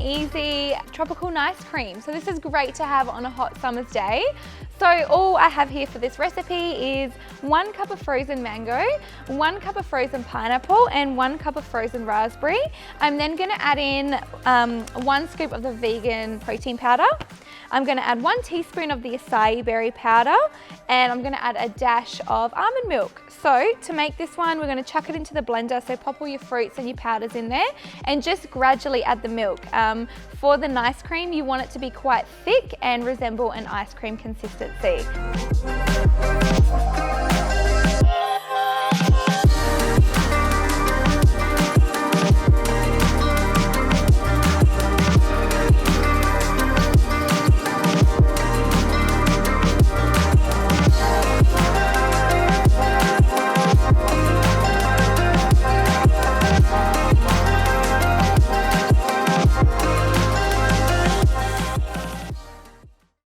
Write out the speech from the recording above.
easy tropical nice cream. So this is great to have on a hot summer's day. So all I have here for this recipe is 1 cup of frozen mango, 1 cup of frozen pineapple, and 1 cup of frozen raspberry. I'm then going to add in 1 scoop of the vegan protein powder. I'm going to add 1 teaspoon of the acai berry powder, and I'm going to add a dash of almond milk. So to make this one, we're going to chuck it into the blender. So pop all your fruits and your powders in there and just gradually add the milk. For the nice cream, you want it to be quite thick and resemble an ice cream consistency.